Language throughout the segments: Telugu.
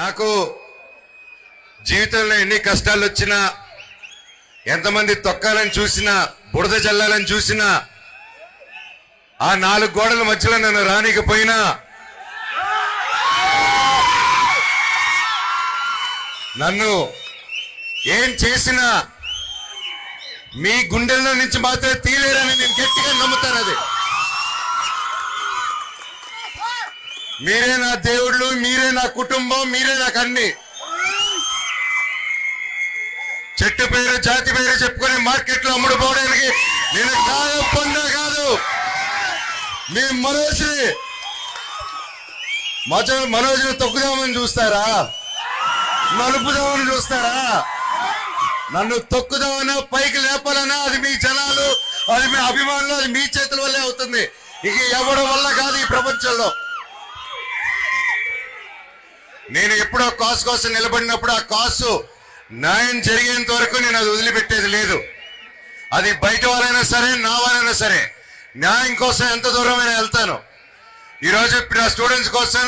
నాకు జీవితంలో ఎన్ని కష్టాలు వచ్చినా, ఎంతమంది తొక్కాలని చూసినా, బురద జల్లాలని చూసినా, ఆ 4 గోడల మధ్యలో నన్ను రానికపోయినా నన్ను ఏం చేసినా మీ గుండెల్లో నుంచి మాత్రమే తీలేరని నేను గట్టిగా నమ్ముతాను. అది మీరే నా దేవుళ్ళు, మీరే నా కుటుంబం, మీరే నాకు అన్ని. చెట్టు పేరు జాతి పేరు చెప్పుకొని మార్కెట్లో అమ్ముడుపోవడానికి నేను కాదు పొందా కాదు. మీ మనోజ్ని తొక్కుదామని చూస్తారా? నలుపుదామని చూస్తారా? నన్ను తొక్కుదామన్నా, పైకి లేపాలన్నా అది మీ జనాలు, అది మీ అభిమానులు, అది మీ చేతుల వల్లే అవుతుంది. ఇక ఎవరి వల్ల కాదు ఈ ప్రపంచంలో. నేను ఎప్పుడో కాసు కోసం నిలబడినప్పుడు ఆ కాసు న్యాయం జరిగేంత వరకు నేను అది వదిలిపెట్టేది లేదు. అది బయట వాళ్ళైనా సరే, నా వాళ్ళైనా సరే, న్యాయం కోసం ఎంత దూరమైనా వెళ్తాను. ఈరోజు నా స్టూడెంట్స్ కోసం,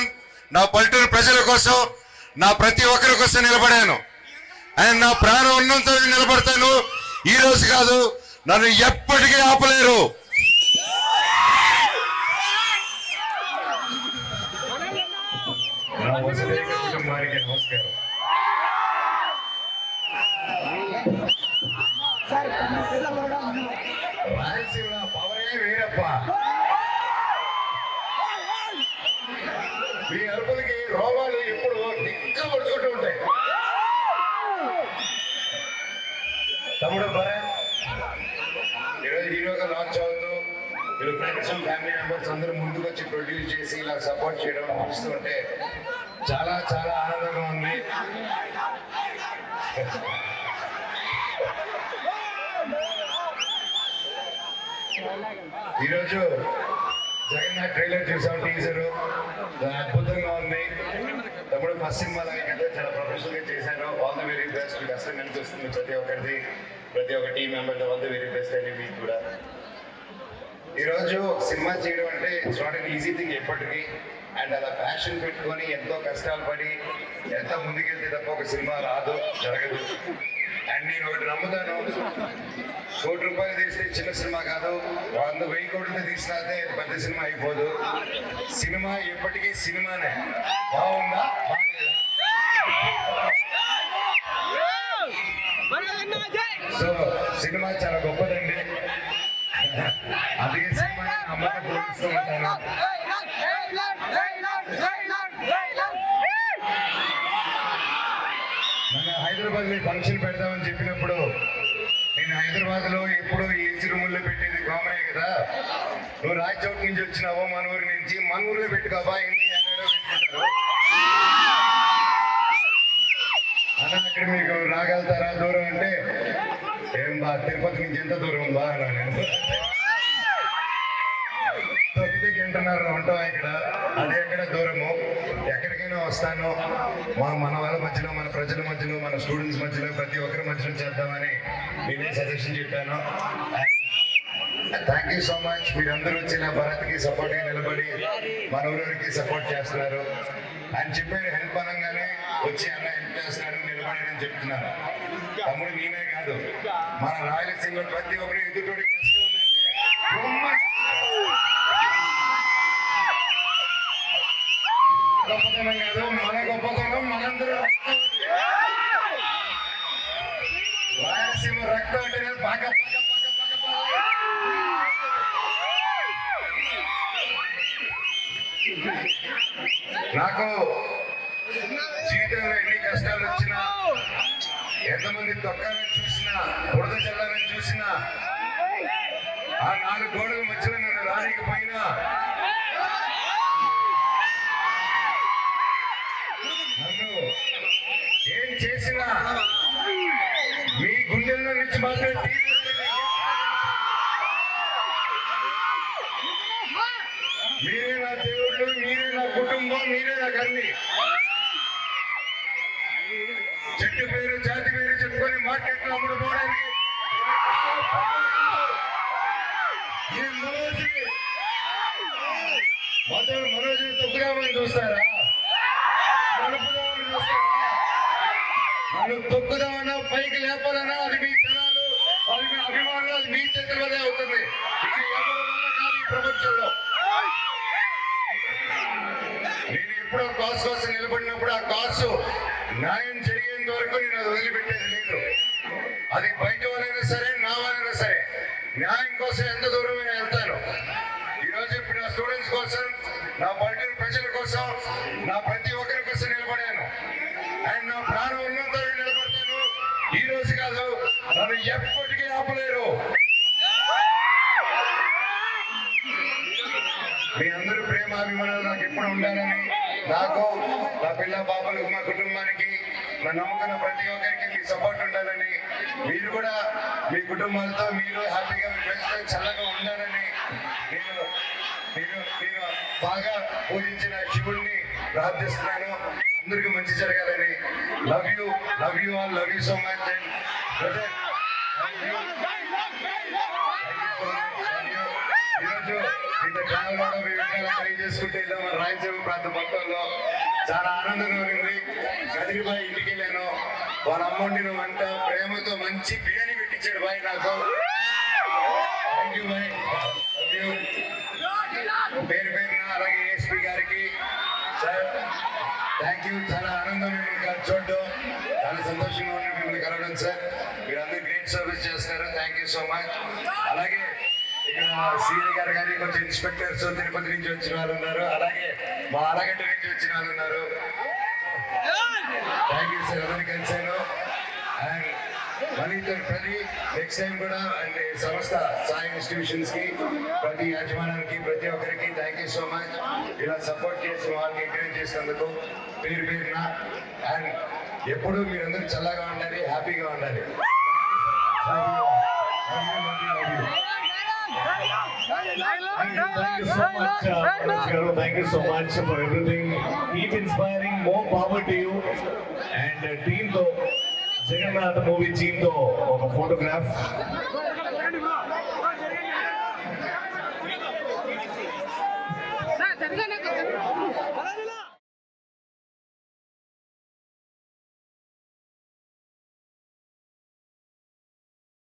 నా పల్లెటూరు ప్రజల కోసం, నా ప్రతి ఒక్కరి కోసం నిలబడాను. అండ్ నా ప్రాణం ఉన్నంత నిలబడతాను. ఈ రోజు కాదు, నన్ను ఎప్పటికీ ఆపలేరు. నమస్కారం. రాయలసీమ పవరే వేరప్ప. మీ అరుపులకి రోగాలు ఎప్పుడు నిక్కబడుకుంటూ ఉంటాయి. తమ్ముడు ఈరోజు హీరోగా లాంచ్ అవుతూ మీరు ఫ్రెండ్స్, ఫ్యామిలీ మెంబర్స్ అందరూ ముందుకు వచ్చి ప్రొడ్యూస్ చేసి ఇలా సపోర్ట్ చేయడం చూస్తుంటే చాలా చాలా ఆనందంగా ఉంది. ఈరోజు జగన్నాథ్ ట్రైలర్ చూసాం, టీజర్ అద్భుతంగా ఉంది. తమ్ముడు ఫస్ట్ సినిమా లాగా కదా చాలా ప్రొఫెషనల్ గా చేశారు. All the very best. మీకు అసలు కనిపిస్తుంది ప్రతి ఒక్కరిది, ప్రతి ఒక్క team member all the very best అని మీకు కూడా. ఈరోజు సినిమా చేయడం అంటే it's not an easy thing ఎప్పటికీ. అండ్ అలా ప్యాషన్ పెట్టుకొని ఎంతో కష్టాలు పడి ఎంత ముందుకెళ్తే తప్ప ఒక సినిమా రాదు, జరగదు. అండ్ నేను ఒకటి నమ్ముతాను, ₹1,00,00,000 తీస్తే చిన్న సినిమా కాదు, 100,000 కోట్లు తీసినా పెద్ద సినిమా అయిపోదు. సినిమా ఎప్పటికీ సినిమానే. బాగుందా? సో సినిమా చాలా గొప్పదండి. అదే సినిమా అమ్మతో పోలిస్తూ ఉంటాను. హైదరాబాద్ లో ఫంక్షన్ పెడదామని చెప్పినప్పుడు నేను హైదరాబాద్ లో ఎప్పుడో ఏసీ రూముల్లో పెట్టేది కామనే కదా. నువ్వు రాజ్చౌక్ నుంచి వచ్చినావో, మన ఊరి నుంచి, మన ఊర్లో పెట్టుకోవా, ఇంటి పెట్టుకుంటారు అలా. అక్కడ మీకు రాగలుగుతారా దూరం అంటే, ఏం బా తిరుపతి నుంచి ఎంత దూరం బా అన్నా. నేను తొక్కితే అంటున్నారు ఉంటావా ఇక్కడ, అది ఎక్కడ దూరము, ఎక్కడికైనా వస్తాను. మన వాళ్ళ మధ్యలో, మన ప్రజల మధ్యలో, మన స్టూడెంట్స్ మధ్యలో, ప్రతి ఒక్కరి మధ్యలో చేద్దామని నేనే సజెషన్ చెప్పాను. Thank you so much. మీరందరూ వచ్చిన భరత్కి సపోర్ట్గా నిలబడి మన ఊరికి సపోర్ట్ చేస్తున్నారు అని చెప్పారు. హెల్ప్ అనగానే వచ్చి అన్న హెల్ప్ చేస్తున్నాడు, నిలబడి చెప్తున్నాను. తమ్ముడు నేనే కాదు, మన రాయలసీమ ప్రతి ఒక్కరు ఎదుటోడి కష్టం ఉందంటే గొప్పతనం కాదు, మన గొప్పతనం మనందరూ. రాయలసీమ రక్తం అంటే బాగా నాకు జీవితంలో ఎన్ని కష్టాలు వచ్చినా, ఎంతమంది తొక్కాలని చూసినా, బురద చల్లాలని చూసినా, ఆ 4 గోడల మధ్యలో నన్ను రానికపోయినా నన్ను ఏం చేసినా మీ గుండెల్లో నుంచి మాత్రమే మీరే నా దేవుళ్ళు, మీరే నా కుటుంబం, మీరే నాకు అన్ని. చెట్టు పేరు జాతి పేరు చెప్పుకొని మార్కెట్లో అమ్ముడుపోవడానికి మనోజ్ తప్పుదామని చూస్తారా? నలుపుదామని చూస్తారా? నన్ను తొక్కుదామన్నా పైకి లేపాలన్నా అది మీ జనాలు, అది మీ అభిమానులు, అది మీ చేతుల వల్లే అవుతుంది. ఇది ఎవరి వల్ల కాదు ఈ ప్రపంచంలో. నేను ఎప్పుడో కాసు కోసం నిలబడినప్పుడు ఆ కాసు న్యాయం జరిగేంత వరకు నేను అది వదిలిపెట్టేది లేదు. అది బయట వాళ్ళైనా సరే, నా వాళ్ళైనా సరే, న్యాయం కోసం ఎంత దూరమైనా వెళ్తాను. ఈరోజు ఇప్పుడు నా స్టూడెంట్స్ కోసం, నా పల్లెటూరు ప్రజల కోసం, నా ప్రతి ఒక్కరి కోసం నిలబడాను. అండ్ నా ప్రాణం ఉన్నంత వరకు నిలబడతాను. ఈ రోజు కాదు, నన్ను ఎప్పటికీ ఆపలేరు. మీ అందరూ ప్రేమ అభిమానాలు నాకు ఎప్పుడు ఉండాలని, నాకు, నా పిల్ల పాపలకు, మా కుటుంబానికి, నా నమ్ముకున్న ప్రతి ఒక్కరికి మీ సపోర్ట్ ఉండాలని, మీరు కూడా మీ కుటుంబాలతో మీరు హ్యాపీగా మీ ఫ్రెండ్స్తో చల్లగా ఉండాలని నేను బాగా పూజించిన శివుడిని ప్రార్థిస్తున్నాను. అందరికీ మంచి జరగాలని. Love you all, love you so much. ఈరోజు ఇంత గ్రామంలో మీ విగ్రహాలు ట్రై చేసుకుంటే మన రాయలసీమ ప్రాంత మొత్తంలో చాలా ఆనందంగా ఉంది. కదిరిబాయి ఇంటికి వెళ్ళాను. వాళ్ళ అమ్మండిన వంట ప్రేమతో మంచి బిర్యానీ పెట్టించాడు బాయ్ నాకు. Thank you boy. పేరు పేరున అలాగే ఏఎస్పీ గారికి సార్ థ్యాంక్ యూ. చాలా ఆనందం మిమ్మల్ని చూడడం, చాలా సంతోషంగా ఉంది మిమ్మల్ని కలవడం సార్. మీరు అందరూ గ్రేట్ సర్వీస్ చేస్తారు. Thank you so much. అలాగే ఇక్కడ సిఐ గారు కానీ కొంచెం ఇన్స్పెక్టర్స్ తిరుపతి నుంచి వచ్చిన వాళ్ళు ఉన్నారు. అలాగే మా ఆలగడ్డ నుంచి వచ్చిన వాళ్ళు ఉన్నారు. Thank you sir. అందరికీ కలిసాను. అండ్ మళ్ళీ ప్రతి నెక్స్ట్ టైం కూడా అండ్ సంస్థ సాయి ఇన్స్టిట్యూషన్స్ కి, ప్రతి యాజమానానికి, ప్రతి ఒక్కరికి థ్యాంక్ యూ సో మచ్. ఇలా సపోర్ట్ చేసి వాళ్ళని ఎంకరేజ్ చేసినందుకు పేరు పేరున. అండ్ ఎప్పుడు మీరందరూ చల్లగా ఉండాలి, హ్యాపీగా ఉండాలి. Thank you so much for everything. Keep inspiring. More power to you. And team to Jagannath movie team to ఒక photograph.